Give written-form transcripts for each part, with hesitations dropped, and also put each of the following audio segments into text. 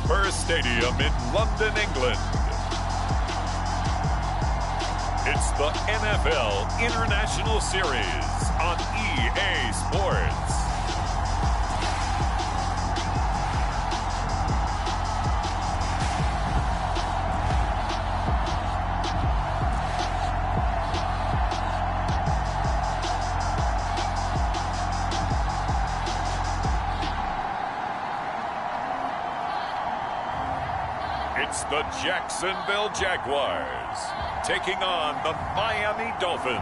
Hotspur Stadium in London, England. It's the NFL International Series on EA Sports. It's the Jacksonville Jaguars taking on the Miami Dolphins.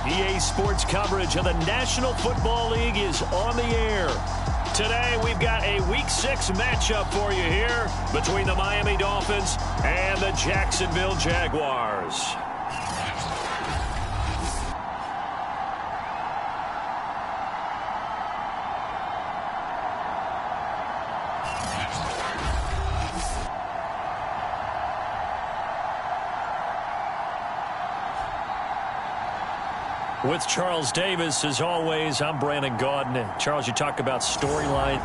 EA Sports coverage of the National Football League is on the air. Today we've got a Week 6 matchup for you here between the Miami Dolphins and the Jacksonville Jaguars. With Charles Davis, as always, I'm Brandon Gaudin. Charles, you talk about storyline.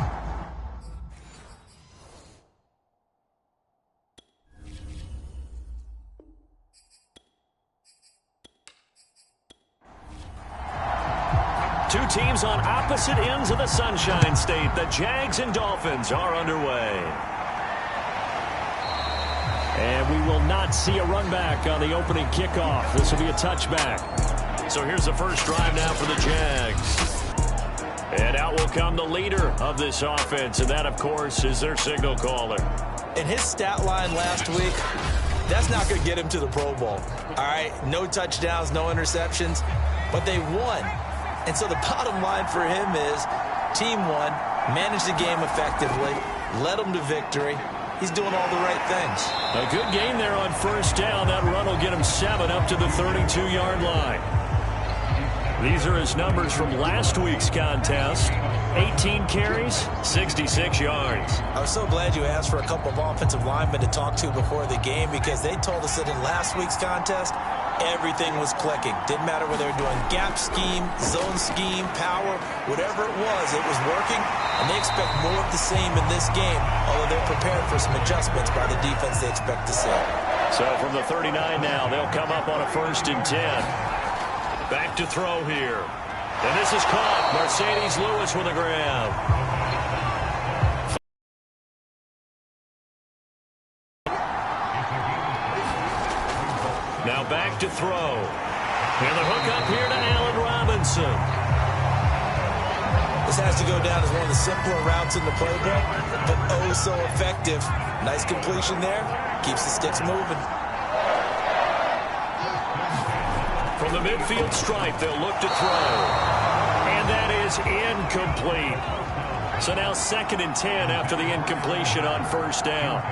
Two teams on opposite ends of the Sunshine State. The Jags and Dolphins are underway. And we will not see a run back on the opening kickoff. This will be a touchback. So here's the first drive now for the Jags. And out will come the leader of this offense, and that, of course, is their signal caller. In his stat line last week, that's not going to get him to the Pro Bowl. All right, no touchdowns, no interceptions, but they won. And so the bottom line for him is team won, managed the game effectively, led them to victory. He's doing all the right things. A good game there on first down. That run will get him 7 up to the 32-yard line. These are his numbers from last week's contest. 18 carries, 66 yards. I was so glad you asked for a couple of offensive linemen to talk to before the game, because they told us that in last week's contest, everything was clicking. Didn't matter whether they were doing gap scheme, zone scheme, power, whatever it was working, and they expect more of the same in this game, although they're prepared for some adjustments by the defense they expect to see. So from the 39 now, they'll come up on a 1st and 10. Back to throw here. And this is caught. Mercedes Lewis with a grab. Now back to throw. And the hook up here to Allen Robinson. This has to go down as one of the simpler routes in the playbook, but oh so effective. Nice completion there. Keeps the sticks moving. From the midfield stripe, they'll look to throw. And that is incomplete. So now 2nd and 10 after the incompletion on first down.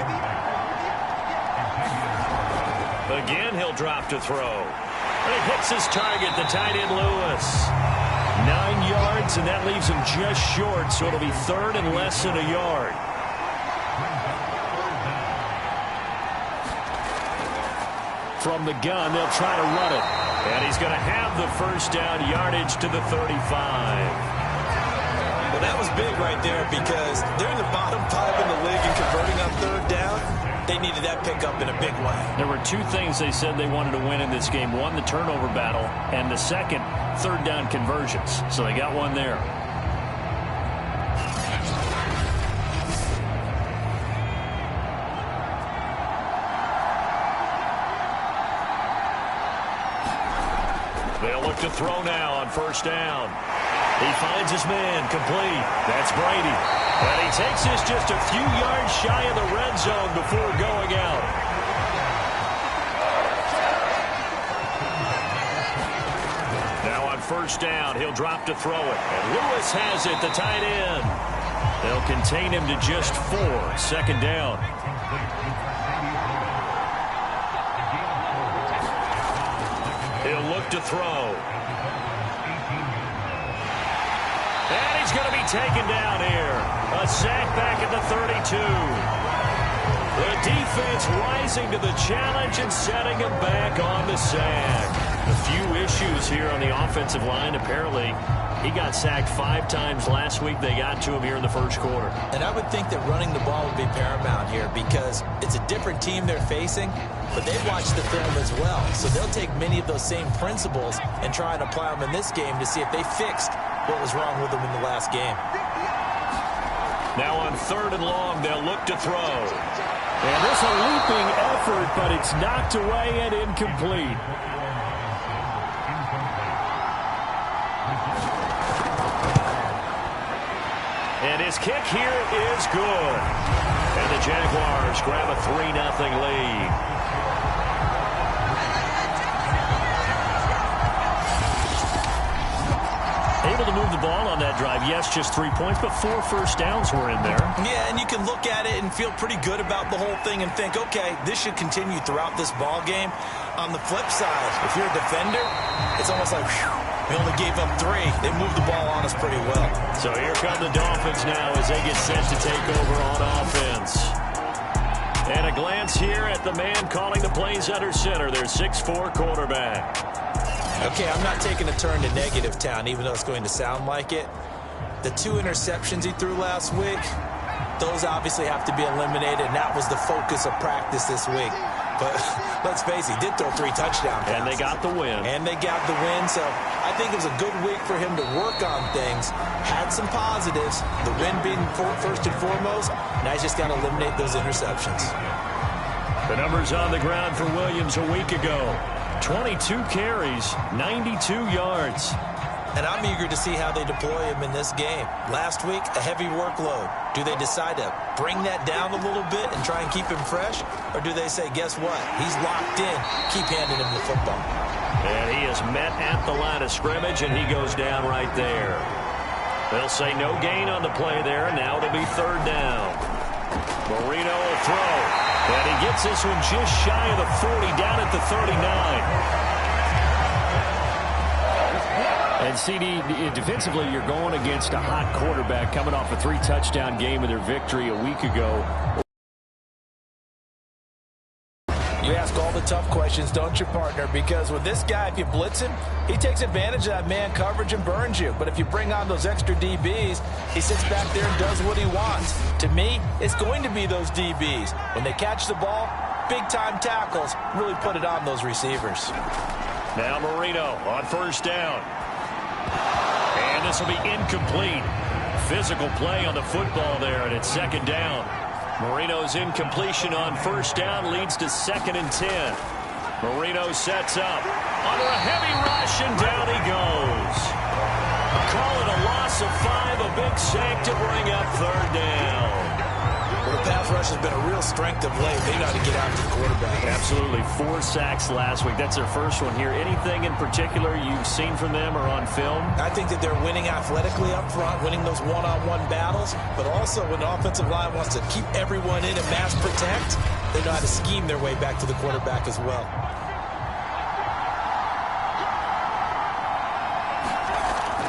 Again, he'll drop to throw. And he hits his target, the tight end Lewis. 9 yards, and that leaves him just short, so it'll be 3rd and less than a yard. From the gun, they'll try to run it. And he's going to have the first down, yardage to the 35. Well, that was big right there, because they're in the bottom 5 in the league and converting on 3rd down. They needed that pickup in a big way. There were 2 things they said they wanted to win in this game. One, the turnover battle, and the second, 3rd down conversions. So they got one there. They'll look to throw now on first down. He finds his man, complete. That's Brady. And he takes this just a few yards shy of the red zone before going out. Now on first down, he'll drop to throw it. And Lewis has it, the tight end. They'll contain him to just 4, 2nd down. He'll look to throw. And he's going to be taken down here. A sack back at the 32. The defense rising to the challenge and setting him back on the sack. A few issues here on the offensive line. Apparently, he got sacked 5 times last week. They got to him here in the first quarter. And I would think that running the ball would be paramount here because it's a different team they're facing, but they've watched the film as well. So they'll take many of those same principles and try and apply them in this game to see if they fixed what was wrong with them in the last game. Now on 3rd and long, they'll look to throw. And there's a leaping effort, but it's knocked away and incomplete. And his kick here is good. And the Jaguars grab a 3-0 lead. Able to move the ball on that drive. Yes, just 3 points, but 4 first downs were in there. Yeah, and you can look at it and feel pretty good about the whole thing and think, okay, this should continue throughout this ball game. On the flip side, if you're a defender, it's almost like, whew, we only gave up 3. They moved the ball on us pretty well. So here come the Dolphins now as they get set to take over on offense. And a glance here at the man calling the plays under center, their 6'4" quarterback. Okay, I'm not taking a turn to negative town, even though it's going to sound like it. The 2 interceptions he threw last week, those obviously have to be eliminated, and that was the focus of practice this week. But let's face it, he did throw 3 touchdown passes. And they got the win. So I think it was a good week for him to work on things. Had some positives, the win being first and foremost. Now he's just got to eliminate those interceptions. The numbers on the ground for Williams a week ago. 22 carries, 92 yards. And I'm eager to see how they deploy him in this game. Last week, a heavy workload. Do they decide to bring that down a little bit and try and keep him fresh? Or do they say, guess what? He's locked in. Keep handing him the football. And he is met at the line of scrimmage, and he goes down right there. They'll say no gain on the play there. Now it'll be 3rd down. Marino will throw. And he gets this one just shy of the 40, down at the 39. And, CD, defensively, you're going against a hot quarterback coming off a 3-touchdown game in their victory a week ago. You ask all the tough questions, don't you, partner? Because with this guy, if you blitz him, he takes advantage of that man coverage and burns you. But if you bring on those extra DBs, he sits back there and does what he wants. To me, it's going to be those DBs. When they catch the ball, big-time tackles really put it on those receivers. Now Marino on 1st down. And this will be incomplete. Physical play on the football there, and it's 2nd down. Marino's incompletion on 1st down leads to 2nd and 10. Marino sets up. Under a heavy rush, and down he goes. Call it a loss of 5, a big sack to bring up 3rd down. Well, the pass rush has been a real strength of late. They got to get after the quarterback. Absolutely. 4 sacks last week. That's their first one here. Anything in particular you've seen from them or on film? I think that they're winning athletically up front, winning those one-on-one battles, but also when the offensive line wants to keep everyone in and mass protect, they know how to scheme their way back to the quarterback as well.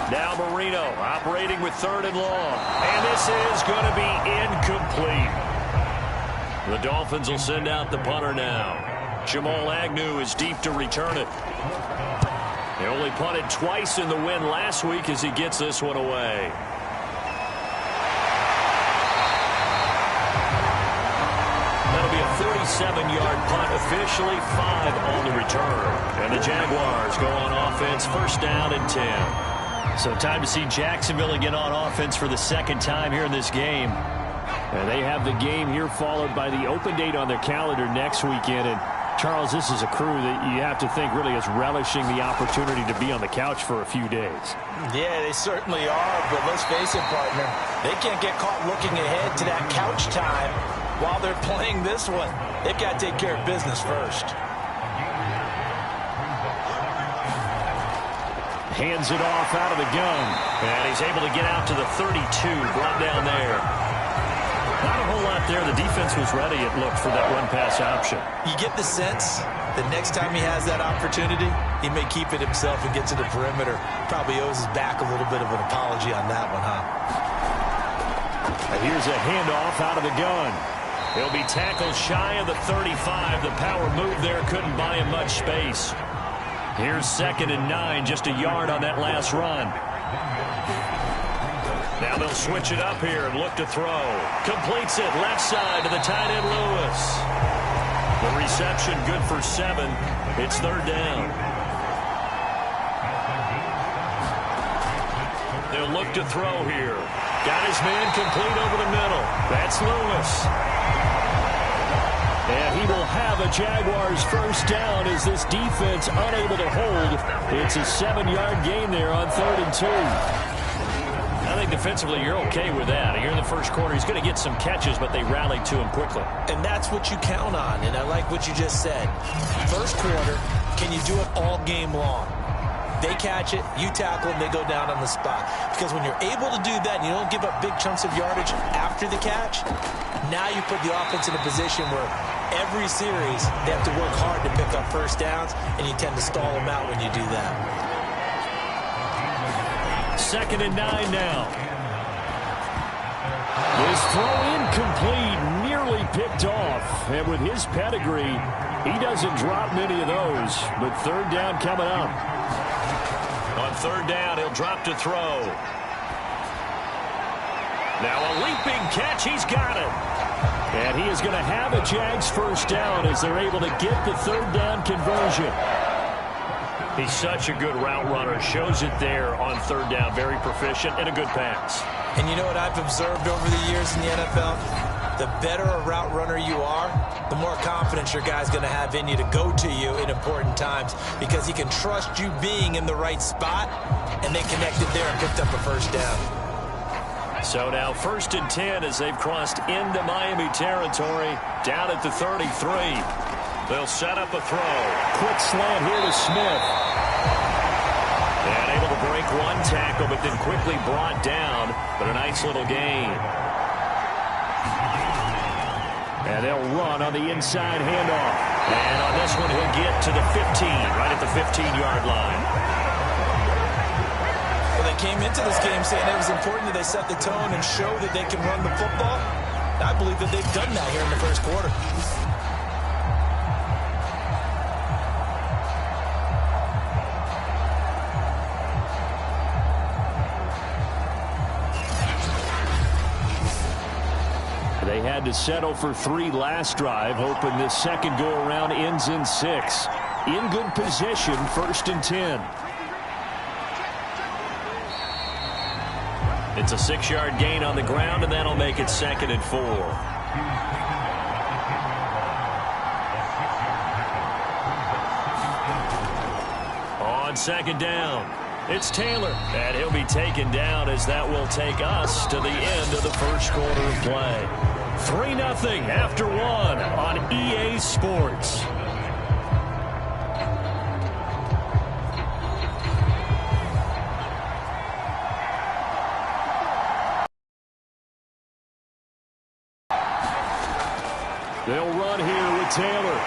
Now Marino operating with 3rd and long. And this is going to be incomplete. The Dolphins will send out the punter now. Jamal Agnew is deep to return it. He only punted twice in the win last week as he gets this one away. That'll be a 47-yard punt, officially 5 on the return. And the Jaguars go on offense, 1st down and 10. So time to see Jacksonville again on offense for the 2nd time here in this game. And they have the game here followed by the open date on their calendar next weekend. And Charles, this is a crew that you have to think really is relishing the opportunity to be on the couch for a few days. Yeah, they certainly are. But let's face it, partner, they can't get caught looking ahead to that couch time while they're playing this one. They've got to take care of business first. Hands it off out of the gun. And he's able to get out to the 32, brought down there. Not a whole lot there. The defense was ready, it looked, for that run-pass option. You get the sense that next time he has that opportunity, he may keep it himself and get to the perimeter. Probably owes his back a little bit of an apology on that one, huh? And here's a handoff out of the gun. He'll be tackled shy of the 35. The power move there couldn't buy him much space. Here's 2nd and 9, just a yard on that last run. Now they'll switch it up here and look to throw. Completes it left side to the tight end Lewis. The reception good for 7. It's 3rd down. They'll look to throw here. Got his man complete over the middle. That's Lewis. And he will have a Jaguars first down as this defense unable to hold. It's a 7-yard gain there on 3rd and 2. I think defensively you're okay with that. Here in the first quarter, he's going to get some catches, but they rallied to him quickly. And that's what you count on, and I like what you just said. First quarter, can you do it all game long? They catch it, you tackle them, they go down on the spot. Because when you're able to do that and you don't give up big chunks of yardage after the catch, now you put the offense in a position where every series they have to work hard to pick up first downs, and you tend to stall them out when you do that. 2nd and 9 now. His throw incomplete, nearly picked off. And with his pedigree, he doesn't drop many of those. But 3rd down coming up. On 3rd down, he'll drop to throw. Now a leaping catch. He's got it. And he is going to have a Jags first down as they're able to get the 3rd down conversion. He's such a good route runner. Shows it there on 3rd down. Very proficient and a good pass. And you know what I've observed over the years in the NFL? The better a route runner you are, the more confidence your guy's going to have in you to go to you in important times because he can trust you being in the right spot, and they connected there and picked up a first down. So now 1st and 10 as they've crossed into Miami territory, down at the 33. They'll set up a throw. Quick slant here to Smith. And able to break one tackle, but then quickly brought down. But a nice little gain. And they'll run on the inside handoff. And on this one, he'll get to the 15, right at the 15-yard line. Well, they came into this game saying it was important that they set the tone and show that they can run the football. I believe that they've done that here in the first quarter. They had to settle for 3 last drive, hoping this second go-around ends in 6. In good position, 1st and 10. It's a 6-yard gain on the ground, and that'll make it 2nd and 4. On 2nd down, it's Taylor, and he'll be taken down as that will take us to the end of the first quarter of play. 3-0 after 1 on EA Sports. They'll run here with Taylor.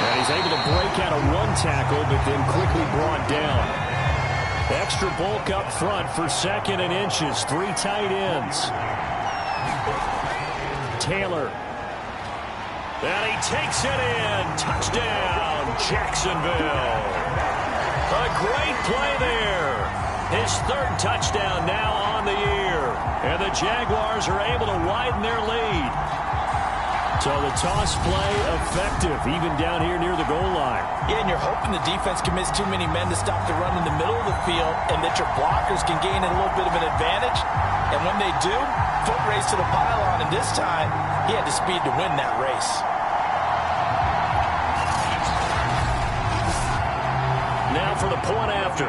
And he's able to break out a run tackle, but then quickly brought down. Extra bulk up front for 2nd and inches. 3 tight ends. Taylor. And he takes it in. Touchdown, Jacksonville. A great play there. His 3rd touchdown now on the year. And the Jaguars are able to widen their lead. So the toss play effective, even down here near the goal line. Yeah, and you're hoping the defense commits too many men to stop the run in the middle of the field and that your blockers can gain a little bit of an advantage. And when they do, foot race to the pylon, and this time, he had the speed to win that race. Now for the point after.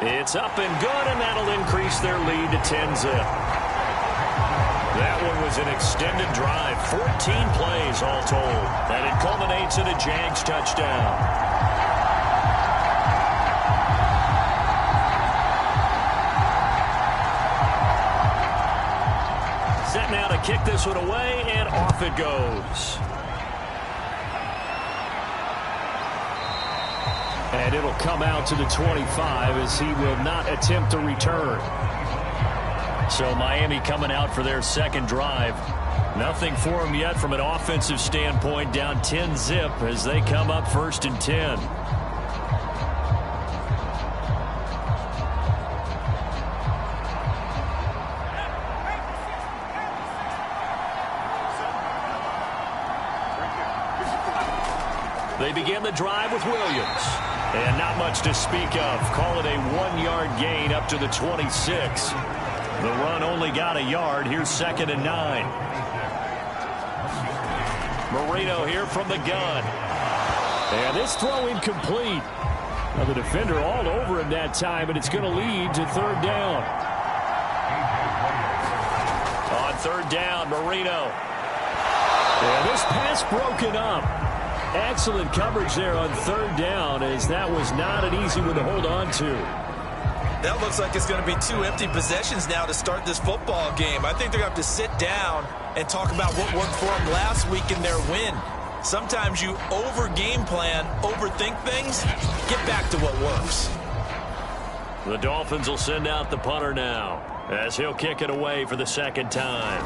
It's up and good, and that'll increase their lead to 10-zip. That one was an extended drive, 14 plays all told, and it culminates in a Jags touchdown. Set now to kick this one away, and off it goes. And it'll come out to the 25 as he will not attempt to return. So Miami coming out for their second drive. Nothing for them yet from an offensive standpoint, down 10-zip as they come up 1st and 10. They begin the drive with Williams. And not much to speak of. Call it a 1-yard gain up to the 26. The run only got a yard. Here's 2nd and 9. Marino here from the gun. And this throw incomplete. Now the defender all over him that time, and it's going to lead to 3rd down. On 3rd down, Marino. And this pass broken up. Excellent coverage there on 3rd down, as that was not an easy one to hold on to. That looks like it's going to be 2 empty possessions now to start this football game. I think they're going to have to sit down and talk about what worked for them last week in their win. Sometimes you over-game plan, overthink things, get back to what works. The Dolphins will send out the punter now, as he'll kick it away for the 2nd time.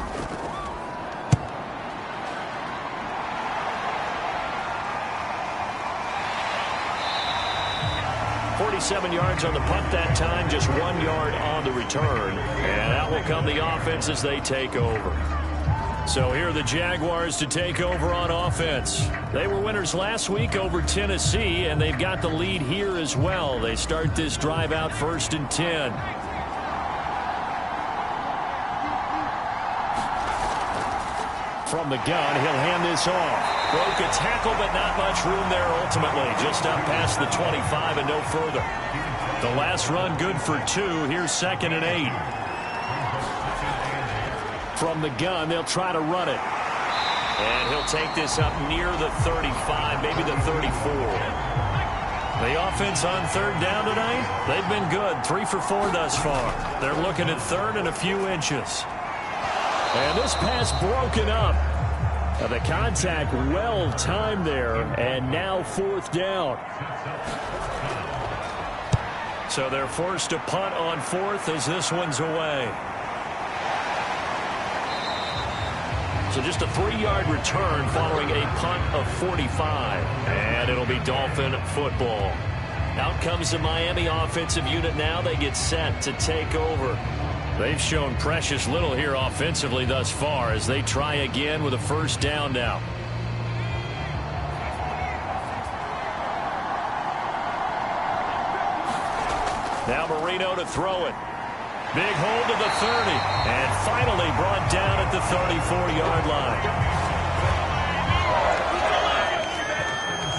47 yards on the punt that time, just 1 yard on the return. And out will come the offense as they take over. So here are the Jaguars to take over on offense. They were winners last week over Tennessee, and they've got the lead here as well. They start this drive out 1st and 10. From the gun, he'll hand this off. Broke a tackle, but not much room there ultimately. Just up past the 25 and no further. The last run good for 2. Here's 2nd and 8. From the gun, they'll try to run it. And he'll take this up near the 35, maybe the 34. The offense on 3rd down tonight, they've been good. 3 for 4 thus far. They're looking at 3rd and a few inches. And this pass broken up. The contact well timed there, and now 4th down. So they're forced to punt on 4th as this one's away. So just a 3-yard return following a punt of 45. And it'll be Dolphin football. Out comes the Miami offensive unit now. They get set to take over. They've shown precious little here offensively thus far as they try again with a 1st down now. Now Marino to throw it. Big hold to the 30. And finally brought down at the 34-yard line.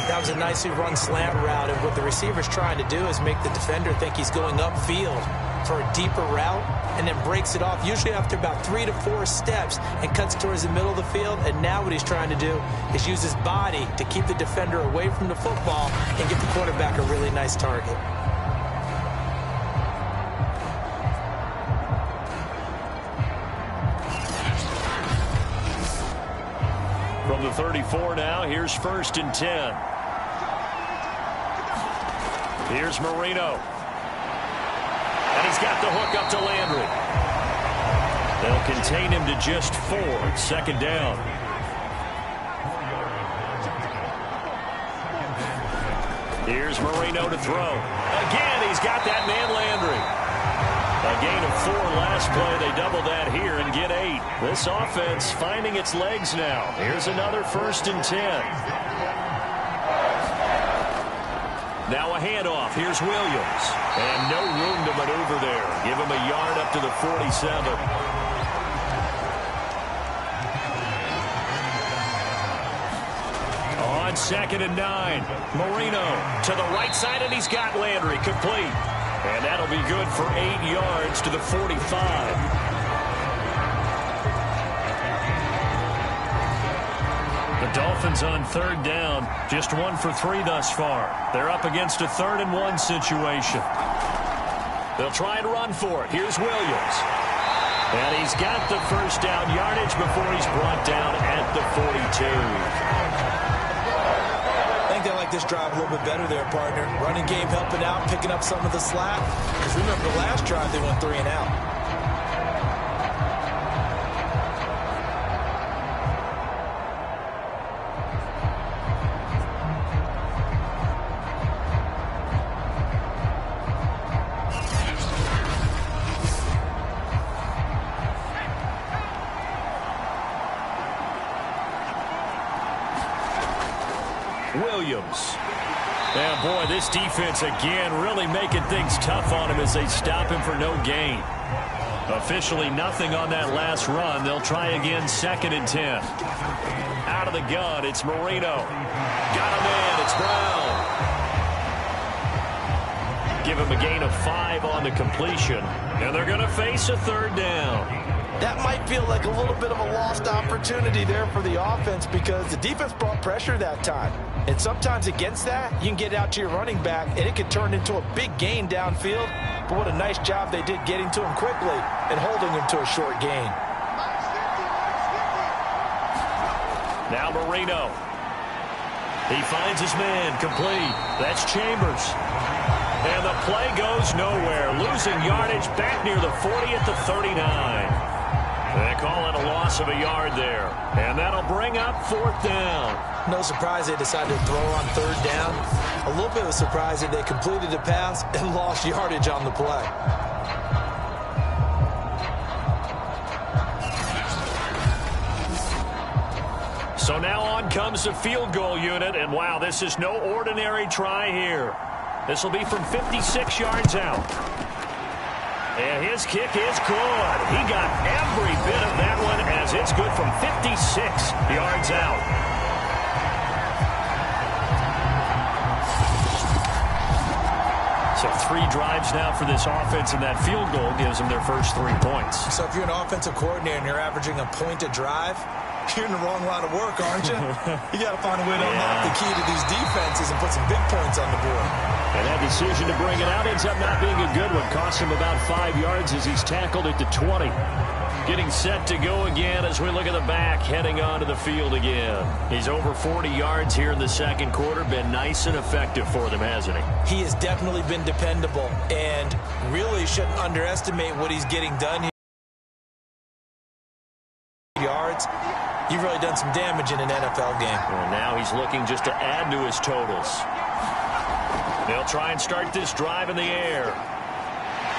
That was a nicely run slant route, and what the receiver's trying to do is make the defender think he's going upfield for a deeper route, and then breaks it off, usually after about 3 to 4 steps, and cuts towards the middle of the field. And now what he's trying to do is use his body to keep the defender away from the football and give the quarterback a really nice target. From the 34 now, here's 1st and 10. Here's Marino. And he's got the hook up to Landry. They'll contain him to just 4. 2nd down. Here's Marino to throw. Again, he's got that man Landry. A gain of 4 last play. They double that here and get 8. This offense finding its legs now. Here's another 1st and 10. Now a handoff. Here's Williams. And no room to maneuver there. Give him a yard up to the 47. On 2nd and 9. Marino to the right side, and he's got Landry complete. And that'll be good for 8 yards to the 45. The Dolphins on 3rd down, just 1 for 3 thus far. They're up against a 3rd and 1 situation. They'll try and run for it. Here's Williams. And he's got the 1st down yardage before he's brought down at the 42. I think they like make this drive a little bit better there, partner. Running game helping out, picking up some of the slack. Because remember, the last drive they went 3 and out. Williams. And boy, this defense again really making things tough on him as they stop him for no gain. Officially nothing on that last run. They'll try again, 2nd and 10. Out of the gun, it's Marino. Got him in, it's Brown. Give him a gain of 5 on the completion. And they're going to face a 3rd down. That might feel like a little bit of a lost opportunity there for the offense because the defense brought pressure that time. And sometimes against that, you can get out to your running back, and it can turn into a big gain downfield. But what a nice job they did getting to him quickly and holding him to a short gain. Now Marino. He finds his man, complete. That's Chambers. And the play goes nowhere. Losing yardage back near the 40 at the 39. They call it a loss of a yard there. And that'll bring up 4th down. No surprise they decided to throw on 3rd down. A little bit of a surprise that they completed the pass and lost yardage on the play. So now on comes the field goal unit. And wow, this is no ordinary try here. This will be from 56 yards out. And his kick is good. He got every bit of that one as it's good from 56 yards out. So 3 drives now for this offense, and that field goal gives them their first 3 points. So if you're an offensive coordinator and you're averaging a point a drive, you're in the wrong line of work, aren't you? You got to find a way to unlock the key to these defenses and put some big points on the board. And that decision to bring it out ends up not being a good one. Cost him about 5 yards as he's tackled at the 20. Getting set to go again as we look at the back, heading onto the field again. He's over 40 yards here in the 2nd quarter. Been nice and effective for them, hasn't he? He has definitely been dependable and really shouldn't underestimate what he's getting done here. Yards. You've really done some damage in an NFL game. Well, now he's looking just to add to his totals. They'll try and start this drive in the air.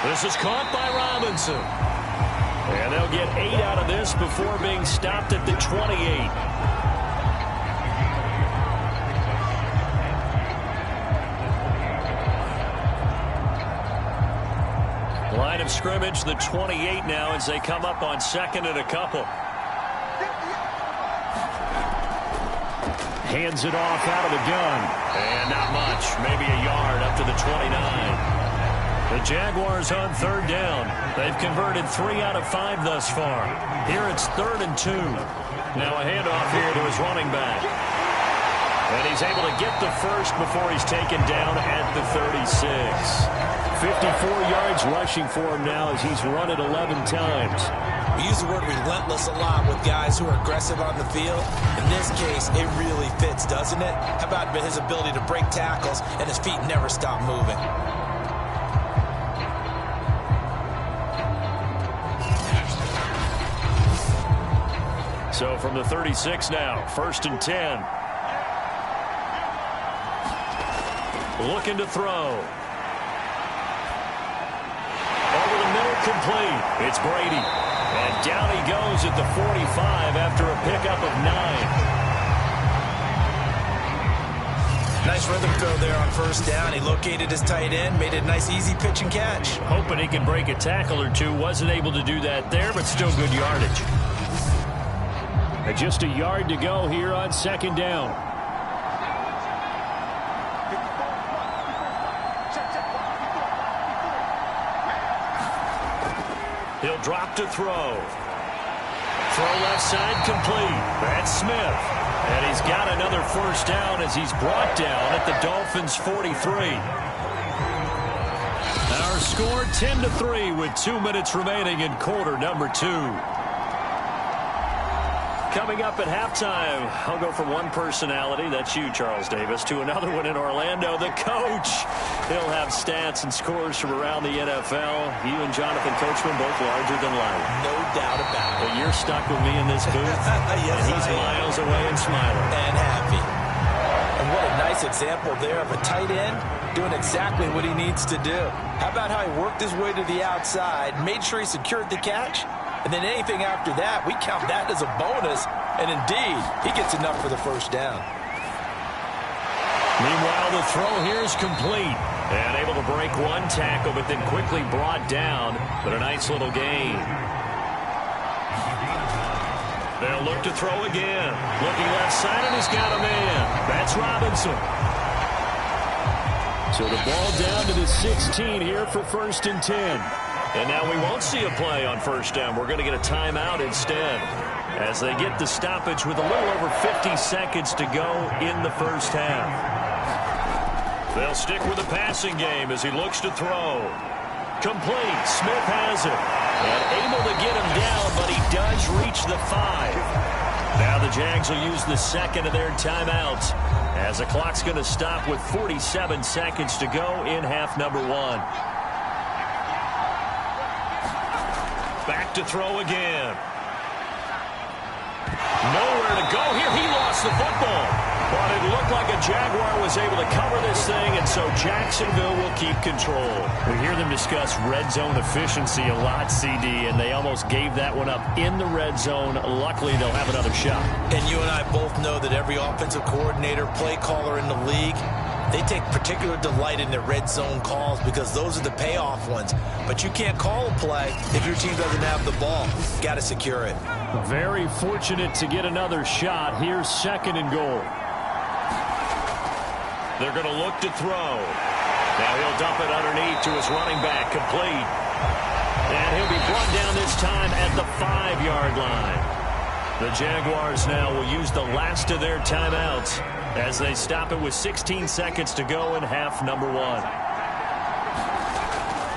This is caught by Robinson. And they'll get 8 out of this before being stopped at the 28. Line of scrimmage, the 28 now as they come up on 2nd and a couple. Hands it off out of the gun. And not much. Maybe a yard up to the 29. The Jaguars on 3rd down. They've converted 3 out of 5 thus far. Here it's 3rd and 2. Now a handoff here to his running back. And he's able to get the first before he's taken down at the 36. 54 yards rushing for him now as he's run it 11 times. We use the word relentless a lot with guys who are aggressive on the field. In this case, it really fits, doesn't it? How about his ability to break tackles and his feet never stop moving? So from the 36 now, 1st and 10. Looking to throw. Over the middle, complete. It's Brady. And down he goes at the 45 after a pickup of 9. Nice rhythm throw there on 1st down. He located his tight end, made it a nice easy pitch and catch. Hoping he can break a tackle or two. Wasn't able to do that there, but still good yardage. And just a yard to go here on 2nd down. He'll drop to throw. Throw left side complete. That's Smith. And he's got another 1st down as he's brought down at the Dolphins' 43. Our score 10-3 with 2 minutes remaining in quarter number 2. Coming up at halftime, I'll go from one personality, that's you, Charles Davis, to another one in Orlando, the coach. He'll have stats and scores from around the NFL. You and Jonathan Coachman both larger than life. No doubt about it. But you're stuck with me in this booth, yes, and he's miles away and smiling. And happy. And what a nice example there of a tight end doing exactly what he needs to do. How about how he worked his way to the outside, made sure he secured the catch, and then anything after that, we count that as a bonus. And indeed, he gets enough for the first down. Meanwhile, the throw here is complete. And able to break one tackle, but then quickly brought down. But a nice little gain. They'll look to throw again. Looking left side, and he's got a man. That's Robinson. So the ball down to the 16 here for 1st and 10. And now we won't see a play on first down. We're going to get a timeout instead as they get the stoppage with a little over 50 seconds to go in the first half. They'll stick with the passing game as he looks to throw. Complete. Smith has it. And able to get him down, but he does reach the 5. Now the Jags will use the second of their timeouts as the clock's going to stop with 47 seconds to go in half number 1. Back to throw again. Nowhere to go here. He lost the football. But it looked like a Jaguar was able to cover this thing, and so Jacksonville will keep control. We hear them discuss red zone efficiency a lot, CD, and they almost gave that one up in the red zone. Luckily, they'll have another shot. And you and I both know that every offensive coordinator, play caller in the league, they take particular delight in their red zone calls because those are the payoff ones. But you can't call a play if your team doesn't have the ball. Got to secure it. Very fortunate to get another shot. Here's 2nd and goal. They're going to look to throw. Now he'll dump it underneath to his running back, complete. And he'll be brought down this time at the 5-yard line. The Jaguars now will use the last of their timeouts as they stop it with 16 seconds to go in half number 1.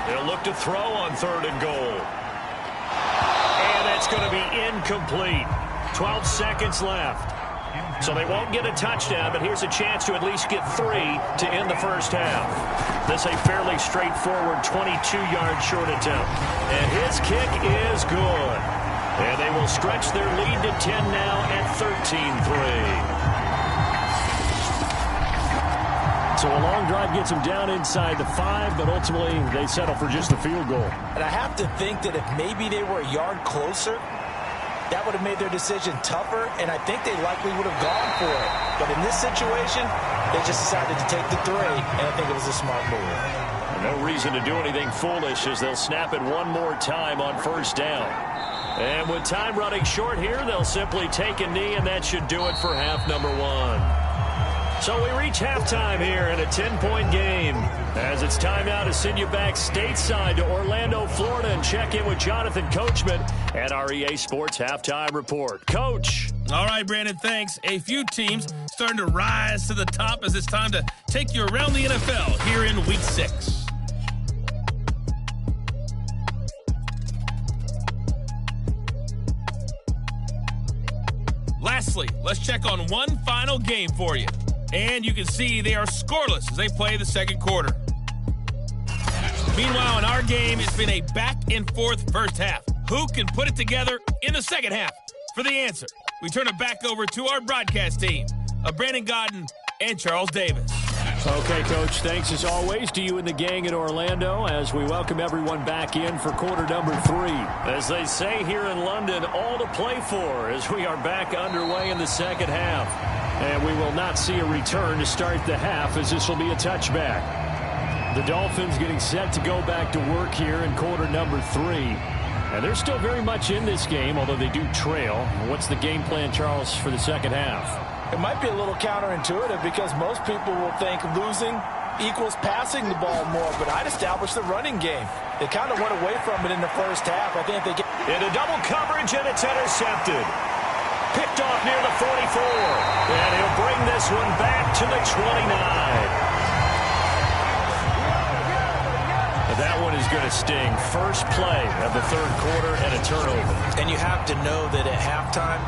They'll look to throw on 3rd and goal. And that's going to be incomplete. 12 seconds left. So they won't get a touchdown, but here's a chance to at least get 3 to end the first half. This a fairly straightforward 22-yard short attempt. And his kick is good. And they will stretch their lead to 10 now at 13-3. So a long drive gets them down inside the 5, but ultimately they settle for just a field goal. And I have to think that if maybe they were a yard closer, that would have made their decision tougher, and I think they likely would have gone for it. But in this situation, they just decided to take the 3, and I think it was a smart move. No reason to do anything foolish as they'll snap it one more time on first down. And with time running short here, they'll simply take a knee, and that should do it for half number 1. So we reach halftime here in a 10-point game as it's time now to send you back stateside to Orlando, Florida, and check in with Jonathan Coachman at our EA Sports Halftime Report. Coach. All right, Brandon, thanks. A few teams starting to rise to the top as it's time to take you around the NFL here in Week 6. Lastly, let's check on one final game for you. And you can see they are scoreless as they play the second quarter. Meanwhile, in our game, it's been a back-and-forth first half. Who can put it together in the second half? For the answer, we turn it back over to our broadcast team of Brandon Godden and Charles Davis. Okay, Coach, thanks as always to you and the gang in Orlando as we welcome everyone back in for quarter number 3. As they say here in London, all to play for as we are back underway in the second half. And we will not see a return to start the half as this will be a touchback. The Dolphins getting set to go back to work here in quarter number 3. And they're still very much in this game, although they do trail. What's the game plan, Charles, for the second half? It might be a little counterintuitive because most people will think losing equals passing the ball more, but I'd establish the running game. They kind of went away from it in the first half. I think they get into double coverage, and it's intercepted. Picked off near the 44. And he'll bring this one back to the 29. That one is going to sting. First play of the third quarter and a turnover. And you have to know that at halftime,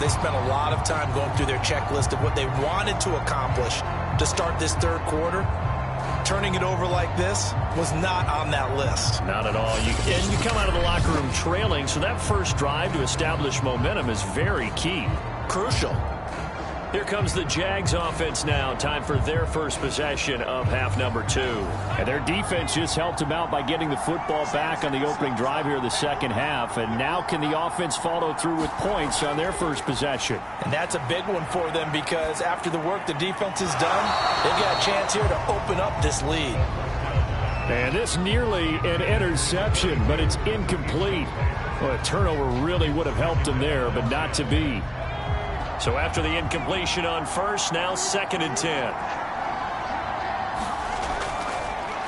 They spent a lot of time going through their checklist of what they wanted to accomplish to start this third quarter. Turning it over like this was not on that list. Not at all. And you come out of the locker room trailing, so that first drive to establish momentum is very key. Crucial. Here comes the Jags offense now. Time for their first possession of half number 2. And their defense just helped them out by getting the football back on the opening drive here in the second half. And now can the offense follow through with points on their first possession? And that's a big one for them because after the work the defense has done, they've got a chance here to open up this lead. And this nearly an interception, but it's incomplete. Well, a turnover really would have helped them there, but not to be. So after the incompletion on first, now 2nd and 10.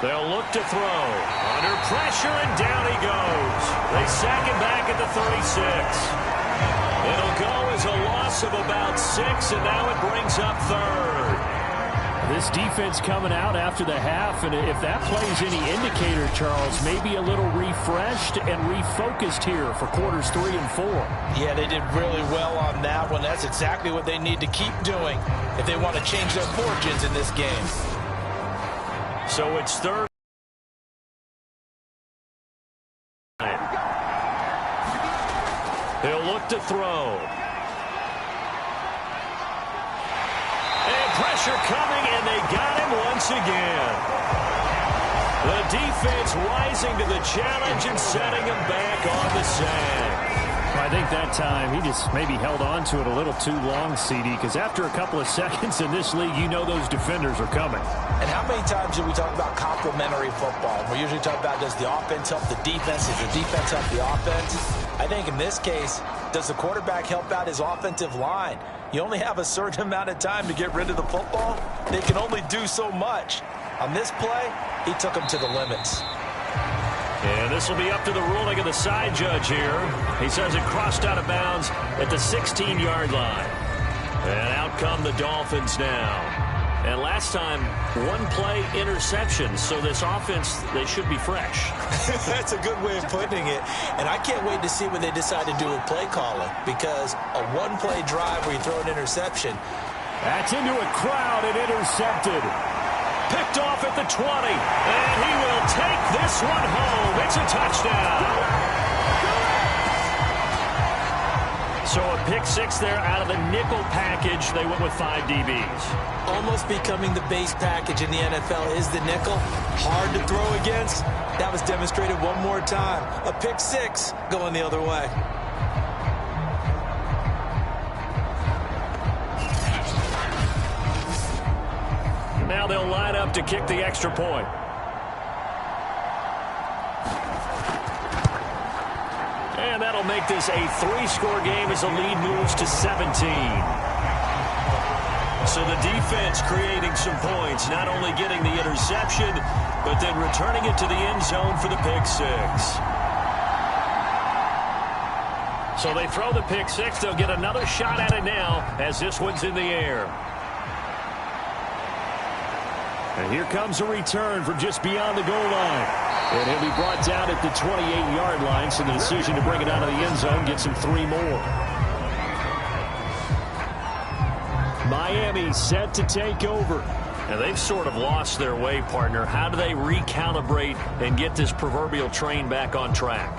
They'll look to throw. Under pressure, and down he goes. They sack him back at the 36. It'll go as a loss of about 6, and now it brings up 3rd. This defense coming out after the half, and if that plays any indicator, Charles, maybe a little refreshed and refocused here for quarters 3 and 4. Yeah, they did really well on that one. That's exactly what they need to keep doing if they want to change their fortunes in this game. So it's 3rd. He'll look to throw. Pressure coming, and they got him once again. The defense rising to the challenge and setting him back on the sack. I think that time he just maybe held on to it a little too long, CD, because after a couple of seconds in this league, you know those defenders are coming. And how many times do we talk about complementary football? We usually talk about, does the offense help the defense? Does the defense help the offense? I think in this case, does the quarterback help out his offensive line? You only have a certain amount of time to get rid of the football. They can only do so much. On this play, he took them to the limits. And this will be up to the ruling of the side judge here. He says it crossed out of bounds at the 16-yard line. And out come the Dolphins now. And last time, 1-play interception. So this offense, they should be fresh. That's a good way of putting it. And I can't wait to see what they decide to do with play calling. Because a 1-play drive where you throw an interception. That's into a crowd and intercepted. Picked off at the 20. And he will take this one home. It's a touchdown. So a pick 6 there out of the nickel package. They went with 5 DBs. Almost becoming the base package in the NFL is the nickel. Hard to throw against. That was demonstrated one more time. A pick 6 going the other way. Now they'll line up to kick the extra point. And that'll make this a 3-score game as the lead moves to 17. So the defense creating some points, not only getting the interception, but then returning it to the end zone for the pick 6. So they throw the pick 6. They'll get another shot at it now as this one's in the air. And here comes a return from just beyond the goal line. And he'll be brought down at the 28-yard line, so the decision to bring it out of the end zone gets him 3 more. Miami set to take over. And they've sort of lost their way, partner. How do they recalibrate and get this proverbial train back on track?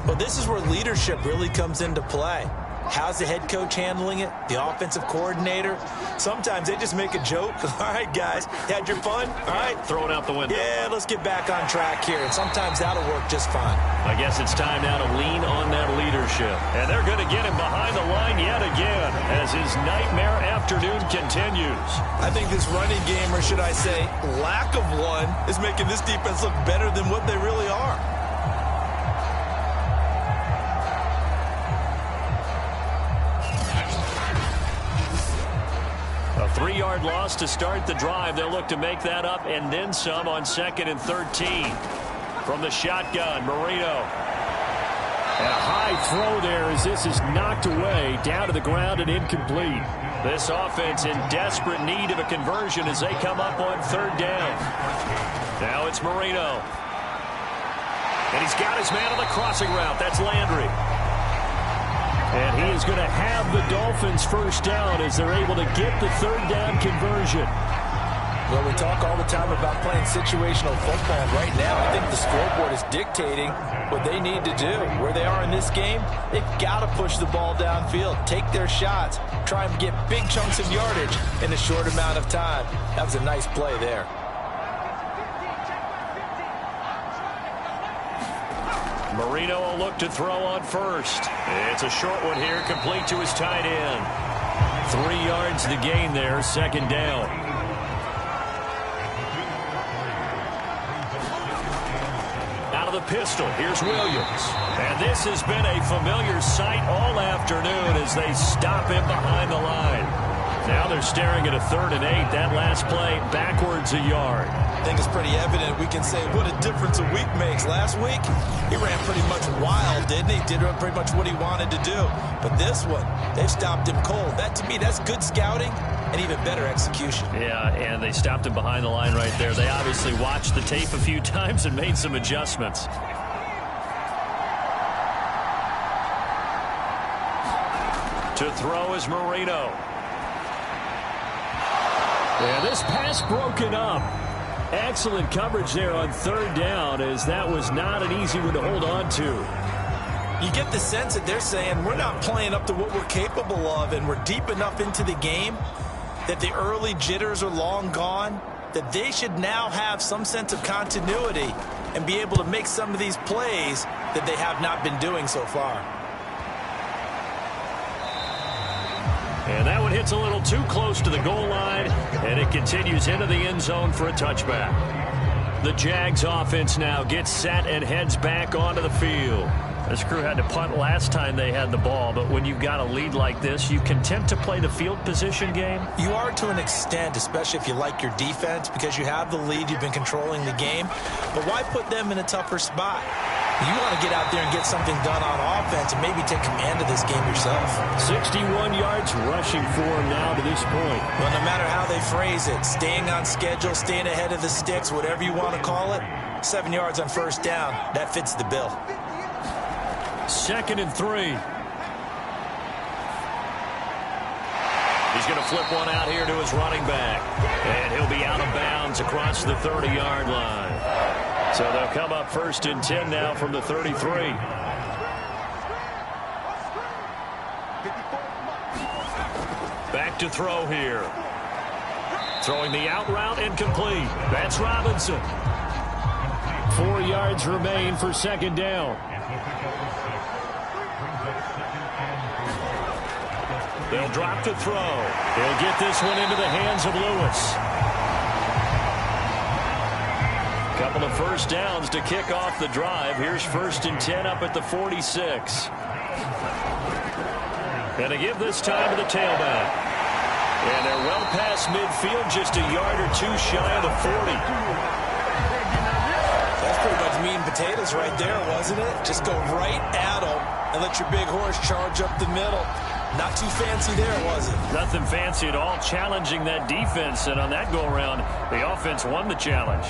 Well, this is where leadership really comes into play. How's the head coach handling it? The offensive coordinator? Sometimes they just make a joke. All right, guys, had your fun? All right. Throw it out the window. Yeah, let's get back on track here. And sometimes that'll work just fine. I guess it's time now to lean on that leadership. And they're going to get him behind the line yet again as his nightmare afternoon continues. I think this running game, or should I say lack of one, is making this defense look better than what they really are. A 3-yard loss to start the drive. They'll look to make that up and then some on 2nd and 13. From the shotgun, Marino. And a high throw there as this is knocked away, down to the ground and incomplete. This offense in desperate need of a conversion as they come up on 3rd down. Now it's Marino. And he's got his man on the crossing route. That's Landry. And he is going to have the Dolphins first down as they're able to get the third down conversion. Well, we talk all the time about playing situational football. Right now, I think the scoreboard is dictating what they need to do. Where they are in this game, they've got to push the ball downfield, take their shots, try and get big chunks of yardage in a short amount of time. That was a nice play there. Marino will look to throw on first. It's a short one here, complete to his tight end. 3 yards to gain there, second down. Out of the pistol, here's Williams. And this has been a familiar sight all afternoon as they stop him behind the line. Now they're staring at a 3rd and 8. That last play, backwards a yard. I think it's pretty evident. We can say what a difference a week makes. Last week, he ran pretty much wild, didn't he? Did pretty much what he wanted to do. But this one, they've stopped him cold. That, to me, that's good scouting and even better execution. Yeah, and they stopped him behind the line right there. They obviously watched the tape a few times and made some adjustments. To throw is Marino. And this pass broken up. Excellent coverage there on 3rd down, as that was not an easy one to hold on to. You get the sense that they're saying we're not playing up to what we're capable of, and we're deep enough into the game that the early jitters are long gone, that they should now have some sense of continuity and be able to make some of these plays that they have not been doing so far. And that one hits a little too close to the goal line, and it continues into the end zone for a touchback. The Jags offense now gets set and heads back onto the field. This crew had to punt last time they had the ball, but when you've got a lead like this, you content to play the field position game? You are to an extent, especially if you like your defense, because you have the lead, you've been controlling the game. But why put them in a tougher spot? You want to get out there and get something done on offense and maybe take command of this game yourself. 61 yards rushing for him now to this point. Well, no matter how they phrase it, staying on schedule, staying ahead of the sticks, whatever you want to call it, 7 yards on first down, that fits the bill. 2nd and 3. He's going to flip one out here to his running back. And he'll be out of bounds across the 30-yard line. So they'll come up 1st and 10 now from the 33. Back to throw here. Throwing the out route incomplete. That's Robinson. 4 yards remain for 2nd down. They'll drop to throw. He'll get this one into the hands of Lewis. Couple of first downs to kick off the drive. Here's 1st and 10 up at the 46. And to give this time to the tailback. And they're well past midfield, just a yard or two shy of the 40. That's pretty much meat and potatoes right there, wasn't it? Just go right at them and let your big horse charge up the middle. Not too fancy there, was it? Nothing fancy at all, challenging that defense. And on that go-around, the offense won the challenge.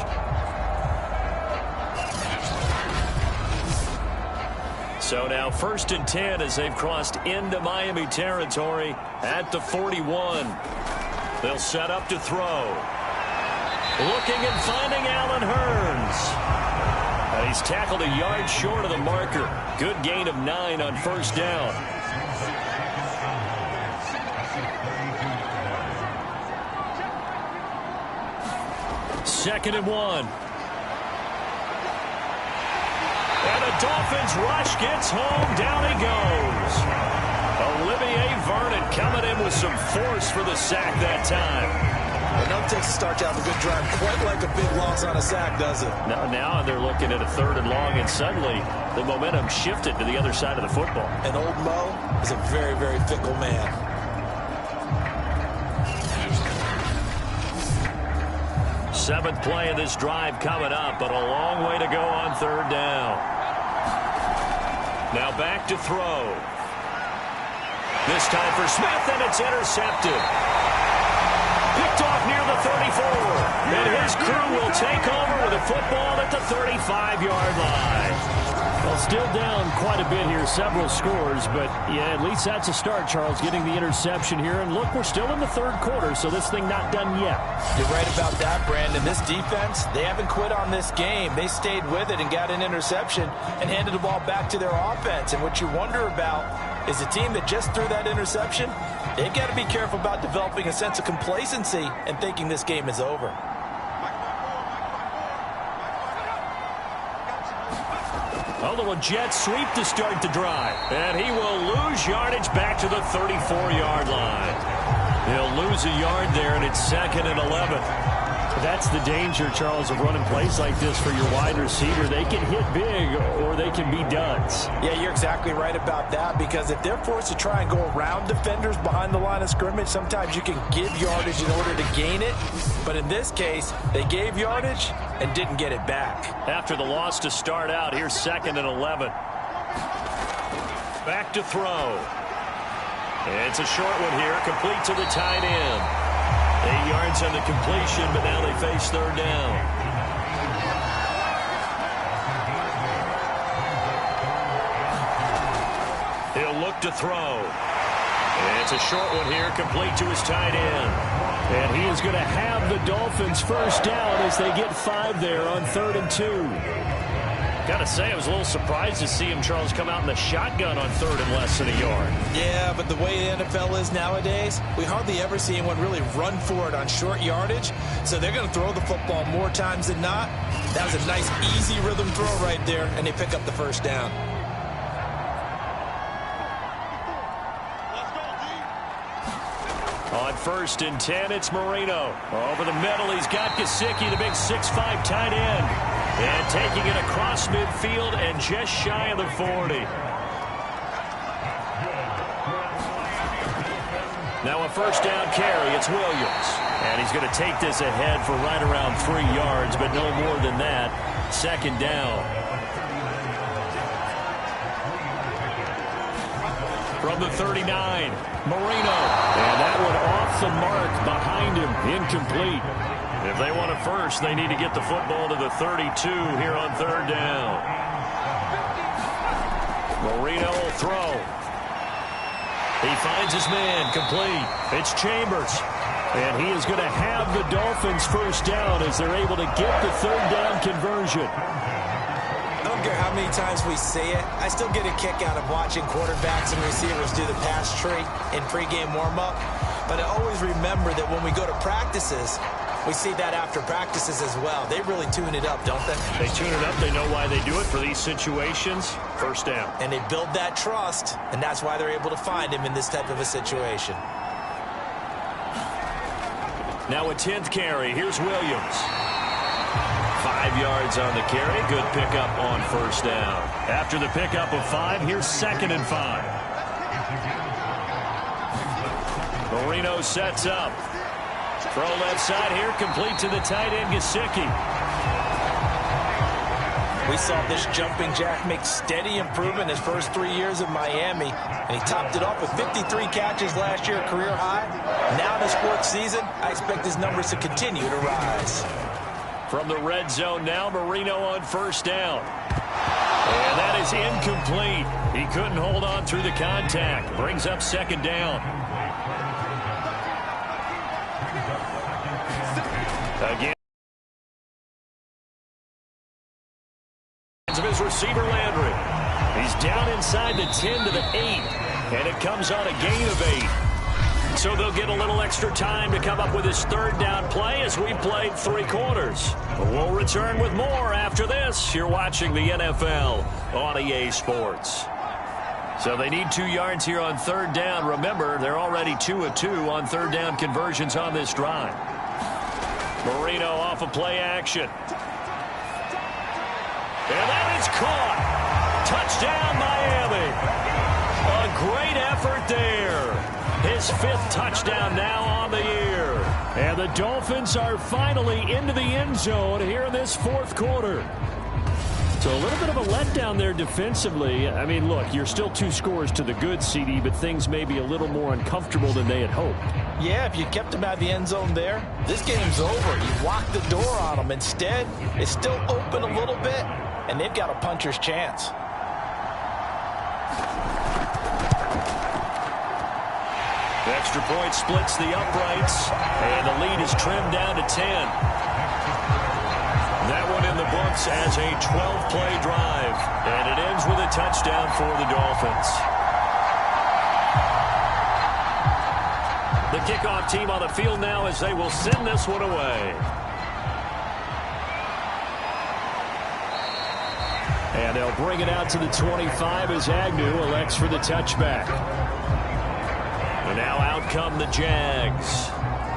So now 1st and 10 as they've crossed into Miami territory at the 41. They'll set up to throw. Looking and finding Allen Hurns. And he's tackled a yard short of the marker. Good gain of 9 on first down. Second and 1. And the Dolphins rush gets home. Down he goes. Olivier Vernon coming in with some force for the sack that time. It doesn't take a start to have a good drive quite like a big loss on a sack, does it? Now they're looking at a 3rd and long, and suddenly the momentum shifted to the other side of the football. And old Mo is a very, very fickle man. Seventh play of this drive coming up, but a long way to go on 3rd down. Now back to throw. This time for Smith, and it's intercepted. Picked off near the 34. And his crew will take over with a football at the 35-yard line. Well, still down quite a bit here, several scores, but yeah, at least that's a start, Charles, getting the interception here. And look, we're still in the third quarter, so this thing not done yet. You're right about that, Brandon. This defense, they haven't quit on this game. They stayed with it and got an interception and handed the ball back to their offense. And what you wonder about is a team that just threw that interception, they've got to be careful about developing a sense of complacency and thinking this game is over. A little jet sweep to start the drive. And he will lose yardage back to the 34-yard line. He'll lose a yard there, and it's 2nd and 11. That's the danger, Charles, of running plays like this for your wide receiver. They can hit big or they can be duds. Yeah, you're exactly right about that, because if they're forced to try and go around defenders behind the line of scrimmage, sometimes you can give yardage in order to gain it. But in this case, they gave yardage and didn't get it back. After the loss to start out, here's 2nd and 11. Back to throw. It's a short one here, complete to the tight end. 8 yards on the completion, but now they face third down. He'll look to throw. It's a short one here, complete to his tight end. And he is going to have the Dolphins first down as they get 5 there on 3rd and 2. Got to say, I was a little surprised to see him, Charles, come out in the shotgun on 3rd and less than a yard. Yeah, but the way the NFL is nowadays, we hardly ever see anyone really run for it on short yardage. So they're going to throw the football more times than not. That was a nice, easy rhythm throw right there, and they pick up the first down. On 1st and 10, it's Marino. Over the middle, he's got Gesicki, the big 6'5" tight end. And taking it across midfield and just shy of the 40. Now a first down carry, it's Williams. And he's going to take this ahead for right around 3 yards, but no more than that. 2nd down. From the 39, Marino. And that one off the mark behind him, incomplete. If they want it first, they need to get the football to the 32 here on 3rd down. Marino will throw. He finds his man, complete. It's Chambers. And he is going to have the Dolphins first down as they're able to get the 3rd down conversion. I don't care how many times we say it, I still get a kick out of watching quarterbacks and receivers do the pass tree in pregame warm-up. But I always remember that when we go to practices, we see that after practices as well. They really tune it up, don't they? They tune it up. They know why they do it for these situations. First down. And they build that trust, and that's why they're able to find him in this type of a situation. Now a 10th carry. Here's Williams. 5 yards on the carry. Good pickup on first down. After the pickup of 5, here's 2nd and 5. Marino sets up. Throw left side here, complete to the tight end, Gesicki. We saw this jumping jack make steady improvement his first 3 years in Miami, and he topped it off with 53 catches last year, career high. Now in the sports season, I expect his numbers to continue to rise. From the red zone now, Marino on first down. And that is incomplete. He couldn't hold on through the contact. Brings up 2nd down. Again. Of his receiver Landry. He's down inside the 10 to the 8. And it comes on a gain of 8. So they'll get a little extra time to come up with his 3rd down play as we played 3 quarters. We'll return with more after this. You're watching the NFL on EA Sports. So they need 2 yards here on 3rd down. Remember, they're already 2 of 2 on 3rd down conversions on this drive. Marino off of play action. And that is caught. Touchdown, Miami. A great effort there. His 5th touchdown now on the year. And the Dolphins are finally into the end zone here in this 4th quarter. So a little bit of a letdown there defensively. I mean, look, you're still 2 scores to the good, CD, but things may be a little more uncomfortable than they had hoped. Yeah, if you kept him out of the end zone there, this game's over. You locked the door on him. Instead, it's still open a little bit, and they've got a puncher's chance. extra point splits the uprights, and the lead is trimmed down to 10. That one in the books as a 12-play drive, and it ends with a touchdown for the Dolphins. The kickoff team on the field now as they will send this one away. And they'll bring it out to the 25 as Agnew elects for the touchback. And now out come the Jags.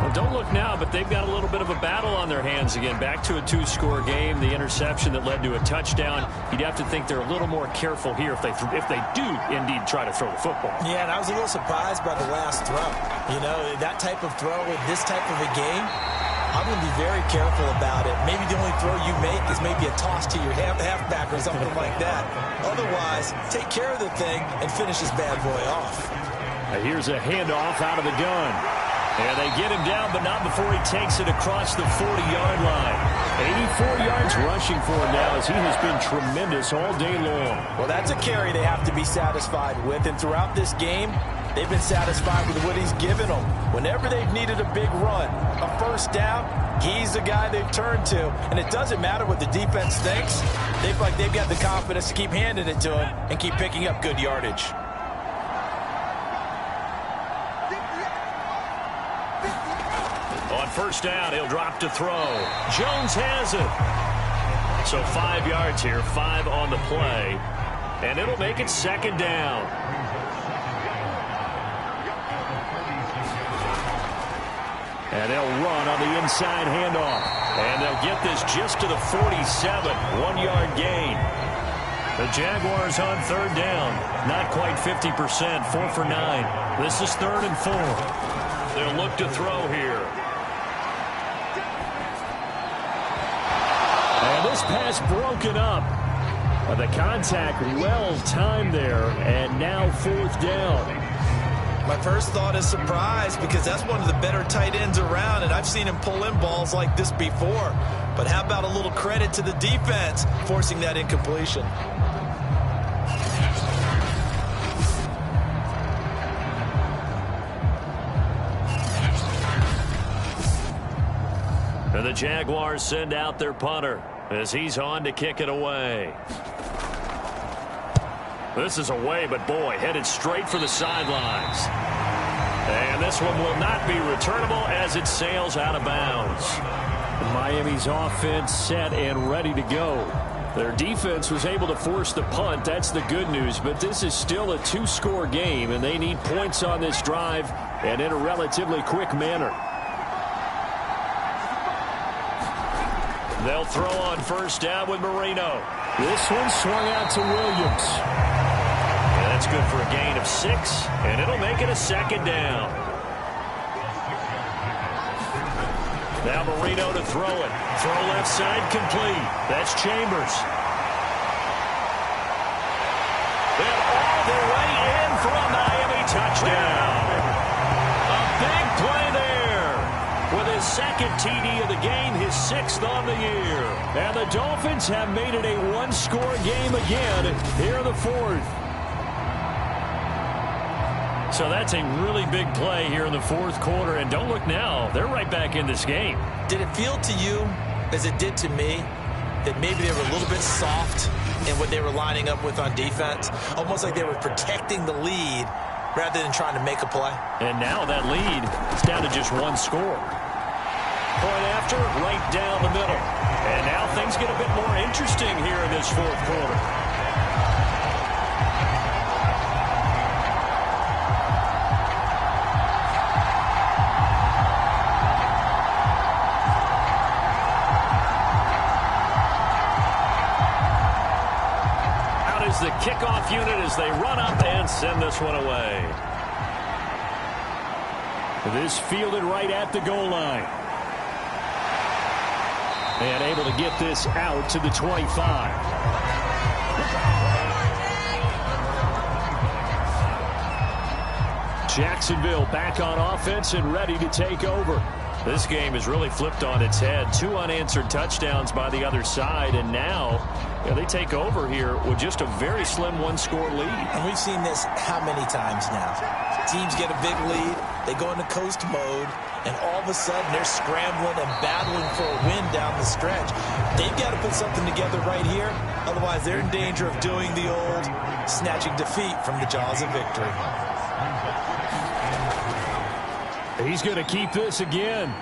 Well, don't look now, but they've got a little bit of a battle on their hands again. Back to a 2-score game. The interception that led to a touchdown. You'd have to think they're a little more careful here if they do indeed try to throw the football. Yeah, and I was a little surprised by the last throw. You know, that type of throw in this type of a game, I'm going to be very careful about it. Maybe the only throw you make is maybe a toss to your halfback or something like that. Otherwise, take care of the thing and finish this bad boy off. Now here's a handoff out of the gun. And they get him down, but not before he takes it across the 40-yard line. 84 yards rushing for him now as he has been tremendous all day long. Well, that's a carry they have to be satisfied with. And throughout this game, they've been satisfied with what he's given them. Whenever they've needed a big run, a first down, he's the guy they've turned to. And it doesn't matter what the defense thinks. They've got the confidence to keep handing it to him and keep picking up good yardage. On first down, he'll drop to throw. Jones has it. So 5 yards here, 5 on the play. And it'll make it second down. And they'll run on the inside handoff. And they'll get this just to the 47. 1-yard gain. The Jaguars on third down. Not quite 50%. 4 for 9. This is 3rd and 4. They'll look to throw here. And this pass broken up. The contact well timed there. And now 4th down. My first thought is surprise because that's one of the better tight ends around, and I've seen him pull in balls like this before. But how about a little credit to the defense forcing that incompletion? And the Jaguars send out their punter as he's on to kick it away. This is away, but boy, headed straight for the sidelines. And this one will not be returnable as it sails out of bounds. Miami's offense set and ready to go. Their defense was able to force the punt. That's the good news, but this is still a 2-score game, and they need points on this drive and in a relatively quick manner. They'll throw on first down with Marino. This one swung out to Williams. And that's good for a gain of 6, and it'll make it a second down. Now Marino to throw it. Throw left side complete. That's Chambers. And all the way in for a Miami touchdown. A big play there. With his second TD of the game, his 6th on the year. And the Dolphins have made it a 1-score game again here in the 4th. So that's a really big play here in the 4th quarter. And don't look now. They're right back in this game. Did it feel to you, as it did to me, that maybe they were a little bit soft in what they were lining up with on defense? Almost like they were protecting the lead rather than trying to make a play. And now that lead is down to just 1 score. Point after, right down the middle. And now things get a bit more interesting here in this 4th quarter. Out is the kickoff unit as they run up and send this one away. This fielded right at the goal line. And able to get this out to the 25. Jacksonville back on offense and ready to take over. This game is really flipped on its head. 2 unanswered touchdowns by the other side, and now Yeah, they take over here with just a very slim one-score lead. And we've seen this how many times now? Teams get a big lead, they go into coast mode, and all of a sudden they're scrambling and battling for a win down the stretch. They've got to put something together right here, otherwise they're in danger of doing the old snatching defeat from the jaws of victory. He's going to keep this again.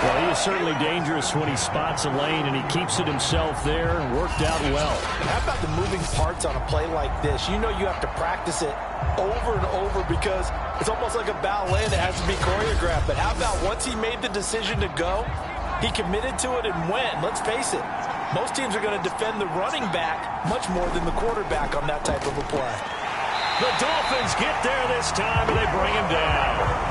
Well, he is certainly dangerous when he spots a lane, and he keeps it himself there. Worked out well. How about the moving parts on a play like this? You know you have to practice it over and over because it's almost like a ballet that has to be choreographed. But how about once he made the decision to go, he committed to it and went. Let's face it, most teams are going to defend the running back much more than the quarterback on that type of a play. The Dolphins get there this time, and they bring him down.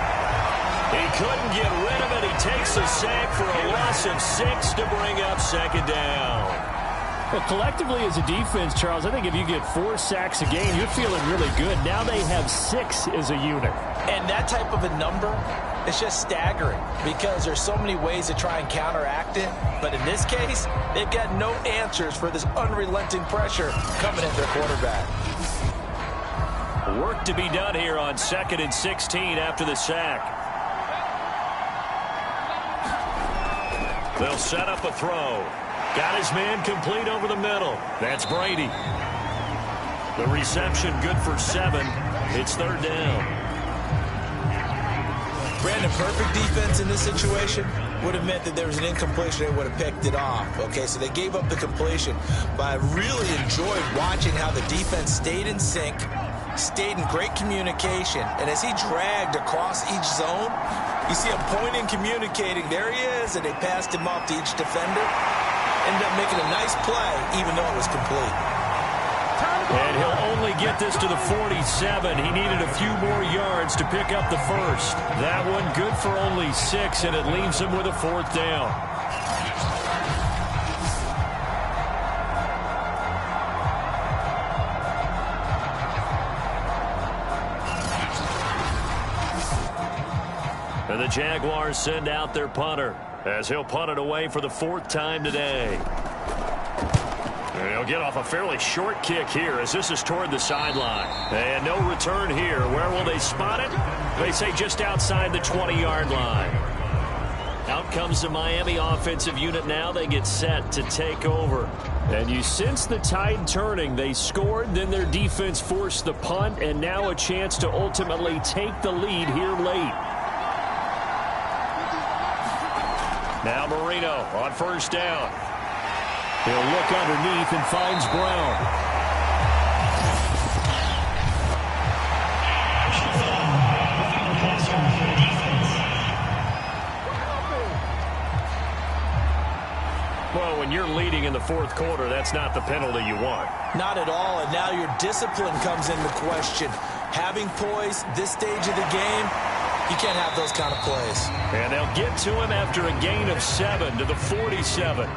He couldn't get rid of it. He takes a sack for a loss of 6 to bring up second down. Well, collectively as a defense, Charles, I think if you get 4 sacks a game, you're feeling really good. Now they have 6 as a unit. And that type of a number, it's just staggering because there's so many ways to try and counteract it. But in this case, they've got no answers for this unrelenting pressure coming at their quarterback. Work to be done here on 2nd and 16 after the sack. They'll set up a throw. Got his man complete over the middle. That's Brady. The reception good for 7. It's 3rd down. Brandon, perfect defense in this situation would have meant that there was an incompletion. They would have picked it off. Okay, so they gave up the completion. But I really enjoyed watching how the defense stayed in sync, stayed in great communication. And as he dragged across each zone, you see him pointing, communicating. There he is, and they passed him off to each defender. Ended up making a nice play, even though it was complete. And he'll only get this to the 47. He needed a few more yards to pick up the first. That one good for only 6, and it leaves him with a 4th down. And the Jaguars send out their punter as he'll punt it away for the 4th time today. And he'll get off a fairly short kick here as this is toward the sideline. And no return here. Where will they spot it? They say just outside the 20-yard line. Out comes the Miami offensive unit now. They get set to take over. And you sense the tide turning. They scored, then their defense forced the punt, and now a chance to ultimately take the lead here late. Now Marino on 1st down. He'll look underneath and finds Brown. Well, when you're leading in the 4th quarter, that's not the penalty you want. Not at all, and now your discipline comes into question. Having poise this stage of the game, you can't have those kind of plays. And they'll get to him after a gain of 7 to the 47.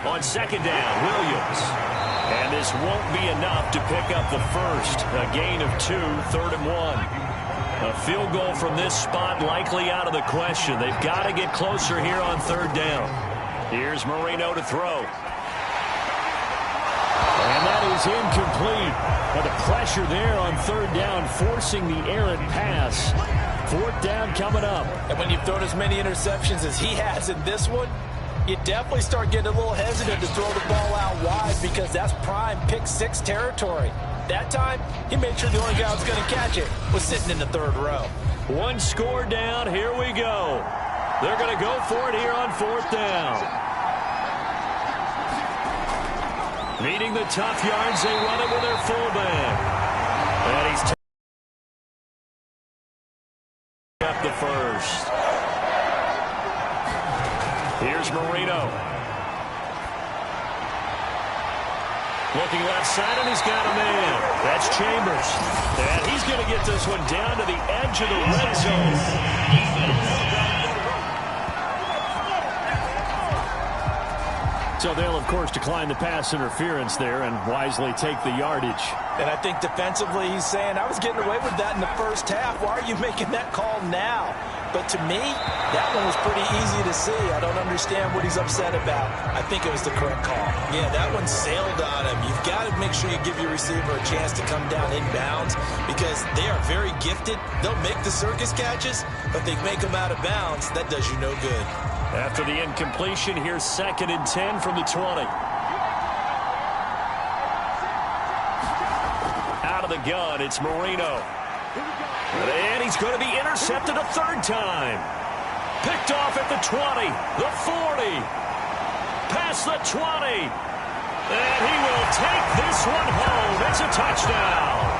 On 2nd down, Williams. And this won't be enough to pick up the first. A gain of 2, 3rd and 1. A field goal from this spot likely out of the question. They've got to get closer here on 3rd down. Here's Marino to throw. And that is incomplete. But the pressure there on 3rd down, forcing the errant pass. 4th down coming up. And when you've thrown as many interceptions as he has in this one, you definitely start getting a little hesitant to throw the ball out wide because that's prime pick 6 territory. That time, he made sure the only guy who was going to catch it was sitting in the 3rd row. 1 score down. Here we go. They're going to go for it here on 4th down. Needing the tough yards, they run it with their fullback. And he's up the first. Here's Marino. Looking left side, and he's got a man. That's Chambers. And he's going to get this one down to the edge of the red zone. So they'll have course, declined the pass interference there and wisely take the yardage. And I think defensively he's saying, I was getting away with that in the first half. Why are you making that call now? But to me, that one was pretty easy to see. I don't understand what he's upset about. I think it was the correct call. Yeah, that one sailed on him. You've got to make sure you give your receiver a chance to come down inbounds because they are very gifted. They'll make the circus catches, but they make them out of bounds. That does you no good. After the incompletion, here's 2nd and 10 from the 20. Out of the gun, it's Marino. And he's going to be intercepted a 3rd time. Picked off at the 20, the 40, past the 20. And he will take this one home. It's a touchdown.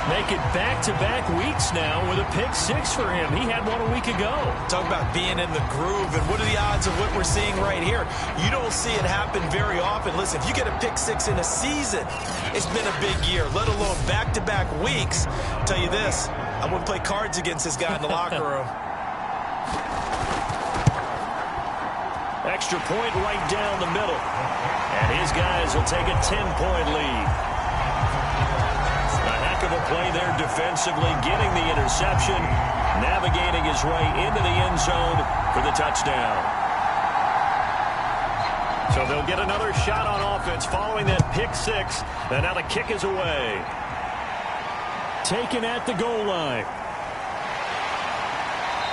Make it back-to-back weeks now with a pick 6 for him. He had one a week ago. Talk about being in the groove, and what are the odds of what we're seeing right here? You don't see it happen very often. Listen, if you get a pick 6 in a season, it's been a big year, let alone back-to-back weeks. I'll tell you this, I wouldn't play cards against this guy in the locker room. Extra point right down the middle. And his guys will take a 10-point lead. Of a play there defensively, getting the interception, navigating his way into the end zone for the touchdown. So they'll get another shot on offense following that pick 6, and now the kick is away. Taken at the goal line.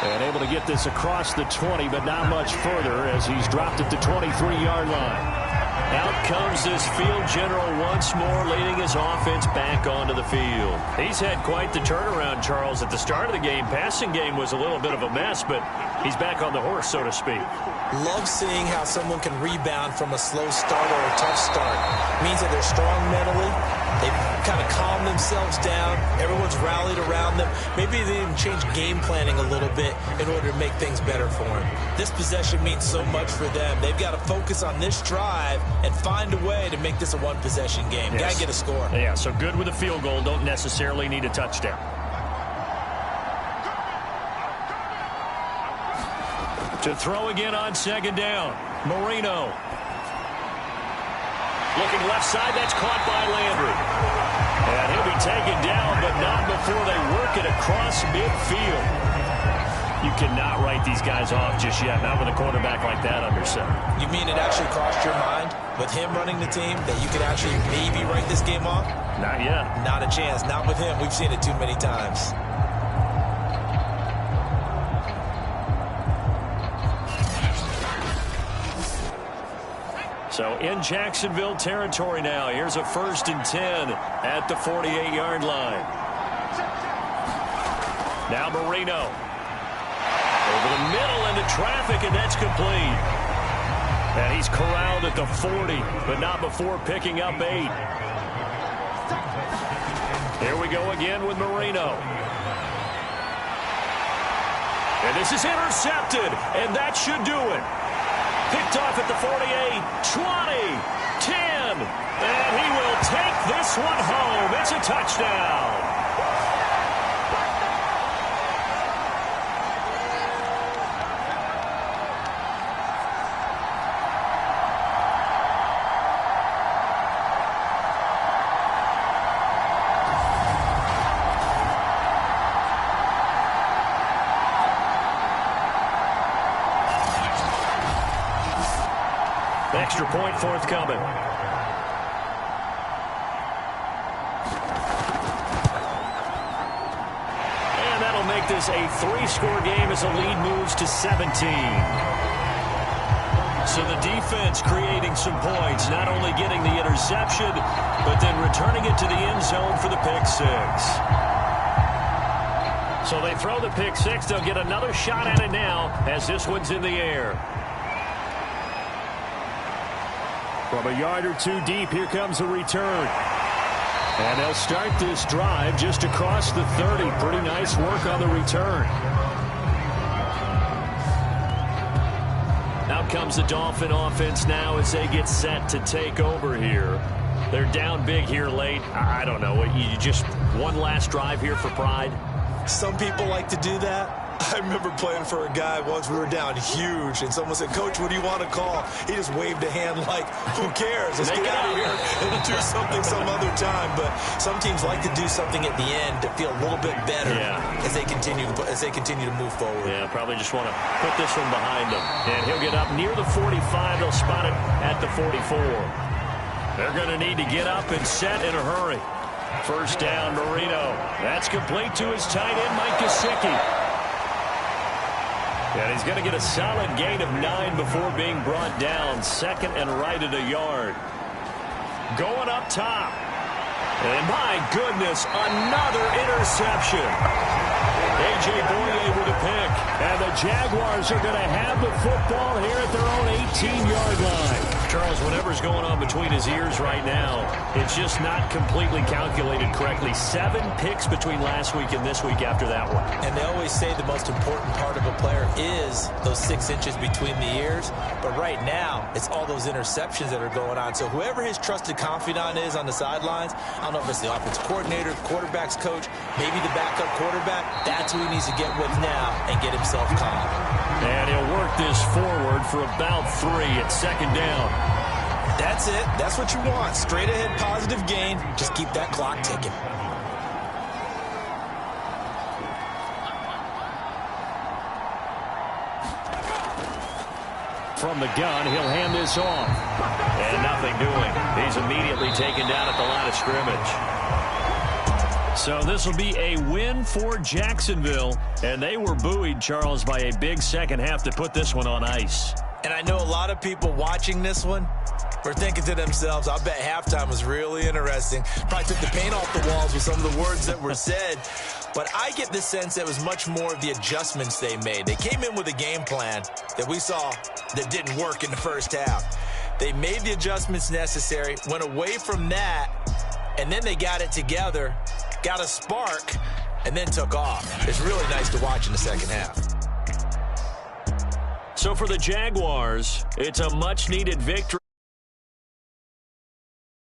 And able to get this across the 20, but not much further as he's dropped at the 23-yard line. Out comes this field general once more, leading his offense back onto the field. He's had quite the turnaround, Charles. At the start of the game, passing game was a little bit of a mess, but he's back on the horse, so to speak. Love seeing how someone can rebound from a slow start or a tough start. It means that they're strong mentally. They've kind of calmed themselves down. Everyone's rallied around them. Maybe they even changed game planning a little bit in order to make things better for them. This possession means so much for them. They've got to focus on this drive and find a way to make this a one-possession game. Yes. Got to get a score. Yeah, so good with a field goal. Don't necessarily need a touchdown. To throw again on 2nd down. Marino. Looking left side, that's caught by Landry. And he'll be taken down, but not before they work it across midfield. You cannot write these guys off just yet, not with a quarterback like that under center. You mean it actually crossed your mind with him running the team that you could actually maybe write this game off? Not yet. Not a chance. Not with him. We've seen it too many times. So in Jacksonville territory now. Here's a 1st and 10 at the 48-yard line. Now Marino. Over the middle into traffic, and that's complete. And he's corralled at the 40, but not before picking up 8. Here we go again with Marino. And this is intercepted, and that should do it. Picked off at the 48, 20, 10, and he will take this one home. It's a touchdown. Extra point forthcoming. And that'll make this a 3-score game as the lead moves to 17. So the defense creating some points, not only getting the interception, but then returning it to the end zone for the pick 6. So they throw the pick 6. They'll get another shot at it now as this one's in the air. From a yard or 2 deep, here comes a return. And they'll start this drive just across the 30. Pretty nice work on the return. Out comes the Dolphin offense now as they get set to take over here. They're down big here late. I don't know. You just one last drive here for pride? Some people like to do that. I remember playing for a guy once. We were down huge, and someone said, "Coach, what do you want to call?" He just waved a hand like, "Who cares? Let's get out of here and do something some other time." But some teams like to do something at the end to feel a little bit better as they continue to move forward. Yeah, probably just want to put this one behind them. And he'll get up near the 45. They'll spot it at the 44. They're going to need to get up and set in a hurry. First down, Marino. That's complete to his tight end, Mike Gesicki. And he's going to get a solid gain of 9 before being brought down. Second and right at a yard. Going up top. And my goodness, another interception. A.J. Boye with a pick. And the Jaguars are going to have the football here at their own 18-yard line. Charles, whatever's going on between his ears right now, it's just not completely calculated correctly. 7 picks between last week and this week after that one. And they always say the most important part of a player is those 6 inches between the ears. But right now, it's all those interceptions that are going on. So whoever his trusted confidant is on the sidelines, I don't know if it's the offensive coordinator, quarterback's coach, maybe the backup quarterback, that's who he needs to get with now and get himself calm. And he'll work this forward for about 3 at second down. That's it. That's what you want. Straight ahead positive gain. Just keep that clock ticking. From the gun, he'll hand this off. And nothing doing. He's immediately taken down at the line of scrimmage. So this will be a win for Jacksonville. And they were buoyed, Charles, by a big second half to put this one on ice. And I know a lot of people watching this one were thinking to themselves, I bet halftime was really interesting. Probably took the paint off the walls with some of the words that were said. But I get the sense that it was much more of the adjustments they made. They came in with a game plan that we saw that didn't work in the first half. They made the adjustments necessary, went away from that, and then they got it together, got a spark, and then took off. It's really nice to watch in the second half. So for the Jaguars, it's a much-needed victory.